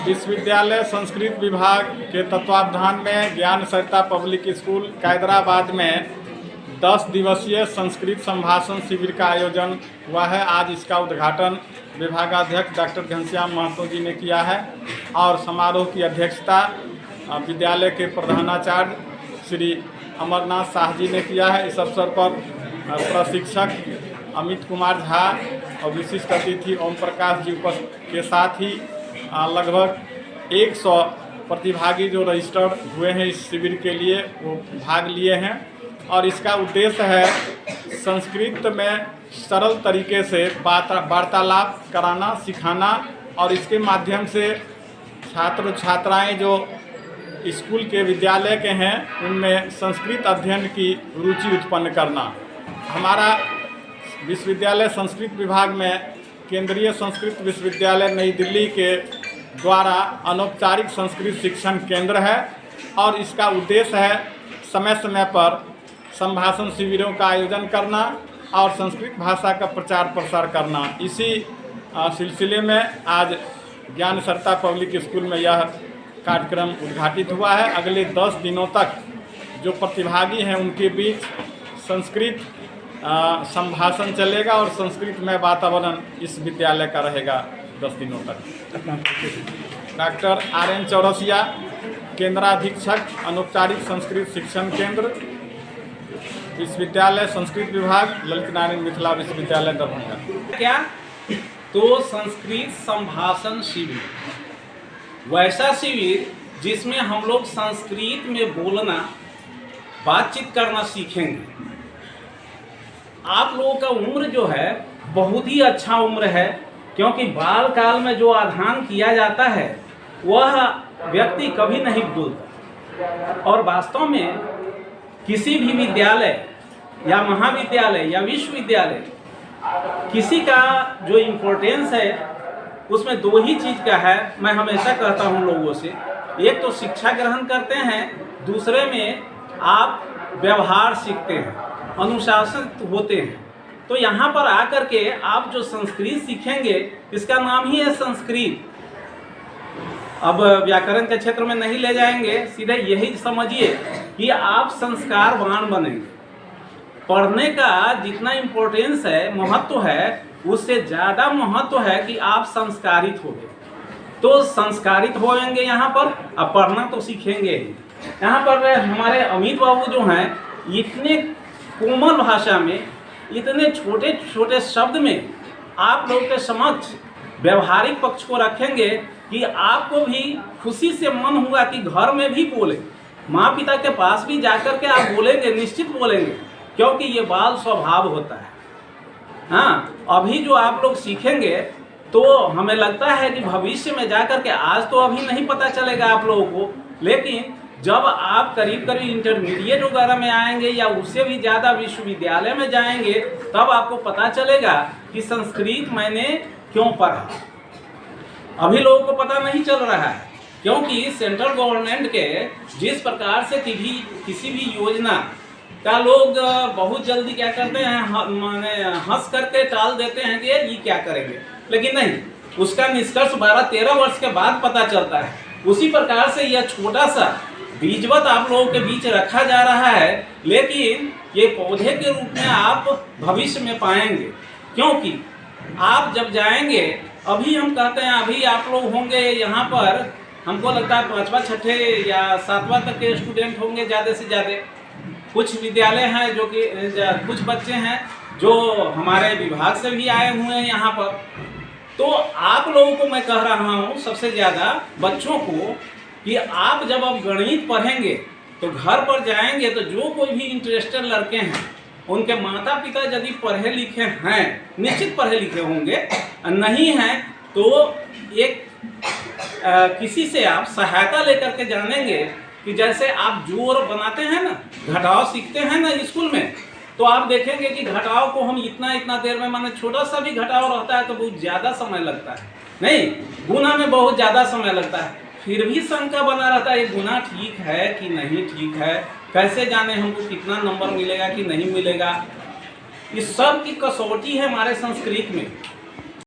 विश्वविद्यालय संस्कृत विभाग के तत्वावधान में ज्ञान सरिता पब्लिक स्कूल कैदराबाद में 10 दिवसीय संस्कृत संभाषण शिविर का आयोजन हुआ है। आज इसका उद्घाटन विभागाध्यक्ष डॉक्टर घनश्याम महतो जी ने किया है और समारोह की अध्यक्षता विद्यालय के प्रधानाचार्य श्री अमरनाथ शाह जी ने किया है। इस अवसर पर प्रशिक्षक अमित कुमार झा और विशिष्ट अतिथि ओम प्रकाश जी के साथ ही लगभग 100 प्रतिभागी जो रजिस्टर्ड हुए हैं इस शिविर के लिए वो भाग लिए हैं और इसका उद्देश्य है संस्कृत में सरल तरीके से वार्तालाप कराना, सिखाना और इसके माध्यम से छात्र छात्राएं जो स्कूल के विद्यालय के हैं उनमें संस्कृत अध्ययन की रुचि उत्पन्न करना। हमारा विश्वविद्यालय संस्कृत विभाग में केंद्रीय संस्कृत विश्वविद्यालय नई दिल्ली के द्वारा अनौपचारिक संस्कृत शिक्षण केंद्र है और इसका उद्देश्य है समय समय पर संभाषण शिविरों का आयोजन करना और संस्कृत भाषा का प्रचार प्रसार करना। इसी सिलसिले में आज ज्ञान सरिता पब्लिक स्कूल में यह कार्यक्रम उद्घाटित हुआ है। अगले 10 दिनों तक जो प्रतिभागी हैं उनके बीच संस्कृत संभाषण चलेगा और संस्कृत में वातावरण इस विद्यालय का रहेगा 10 दिनों तक। डॉक्टर RN चौरसिया, केंद्राधीक्षक अनौपचारिक संस्कृत शिक्षण केंद्र, विश्वविद्यालय संस्कृत विभाग, ललित नारायण मिथिला विश्वविद्यालय दरभंगा। क्या तो संस्कृत संभाषण शिविर, वैसा शिविर जिसमें हम लोग संस्कृत में बोलना, बातचीत करना सीखेंगे। आप लोगों का उम्र जो है बहुत ही अच्छा उम्र है, क्योंकि बाल काल में जो अध्ययन किया जाता है वह व्यक्ति कभी नहीं भूलता। और वास्तव में किसी भी विद्यालय या महाविद्यालय या विश्वविद्यालय, किसी का जो इम्पोर्टेंस है उसमें 2 ही चीज़ का है। मैं हमेशा कहता हूँ लोगों से, एक तो शिक्षा ग्रहण करते हैं, दूसरे में आप व्यवहार सीखते हैं, अनुशासित होते हैं। तो यहाँ पर आकर के आप जो संस्कृत सीखेंगे इसका नाम ही है संस्कृत। अब व्याकरण के क्षेत्र में नहीं ले जाएंगे, सीधे यही समझिए कि आप संस्कारवान बनेंगे। पढ़ने का जितना इम्पोर्टेंस है, महत्व है, उससे ज़्यादा महत्व है कि आप संस्कारित होंगे। तो संस्कारित होंगे यहाँ पर, अब पढ़ना तो सीखेंगे ही। यहाँ पर हमारे अमित बाबू जो हैं, इतने कोमल भाषा में, इतने छोटे छोटे शब्द में आप लोगों के समक्ष व्यवहारिक पक्ष को रखेंगे कि आपको भी खुशी से मन हुआ कि घर में भी बोले, माँ पिता के पास भी जाकर के आप बोलेंगे, निश्चित बोलेंगे, क्योंकि ये बाल स्वभाव होता है। हाँ, अभी जो आप लोग सीखेंगे तो हमें लगता है कि भविष्य में जाकर के, आज तो अभी नहीं पता चलेगा आप लोगों को, लेकिन जब आप करीब करीब इंटरमीडिएट वगैरह में आएंगे या उससे भी ज़्यादा विश्वविद्यालय में जाएंगे, तब आपको पता चलेगा कि संस्कृत मैंने क्यों पढ़ा। अभी लोगों को पता नहीं चल रहा है, क्योंकि सेंट्रल गवर्नमेंट के जिस प्रकार से किसी भी योजना का लोग बहुत जल्दी क्या करते हैं, माने हंस करके टाल देते हैं कि ये क्या करेंगे, लेकिन नहीं, उसका निष्कर्ष 12-13 वर्ष के बाद पता चलता है। उसी प्रकार से यह छोटा सा बीजवत आप लोगों के बीच रखा जा रहा है, लेकिन ये पौधे के रूप में आप भविष्य में पाएंगे। क्योंकि आप जब जाएंगे, अभी हम कहते हैं अभी आप लोग होंगे यहाँ पर, हमको लगता है 5वां 6ठे या 7वां तक के स्टूडेंट होंगे ज़्यादा से ज़्यादा। कुछ विद्यालय हैं जो कि कुछ बच्चे हैं जो हमारे विभाग से भी आए हुए हैं यहाँ पर। तो आप लोगों को मैं कह रहा हूँ, सबसे ज़्यादा बच्चों को, कि आप जब अब गणित पढ़ेंगे तो घर पर जाएंगे तो जो कोई भी इंटरेस्टेड लड़के हैं, उनके माता पिता यदि पढ़े लिखे हैं, निश्चित पढ़े लिखे होंगे, नहीं हैं तो एक किसी से आप सहायता लेकर के जानेंगे कि जैसे आप जोड़ बनाते हैं ना, घटाव सीखते हैं ना स्कूल में, तो आप देखेंगे कि घटाव को हम इतना देर में, माने छोटा सा भी घटाव रहता है तो बहुत ज़्यादा समय लगता है, नहीं, गुना में बहुत ज़्यादा समय लगता है। फिर भी शंका बना रहता है, ये गुना ठीक है कि नहीं ठीक है, कैसे जाने हमको कितना नंबर मिलेगा कि नहीं मिलेगा। इस सब की कसौटी है हमारे संस्कृत में।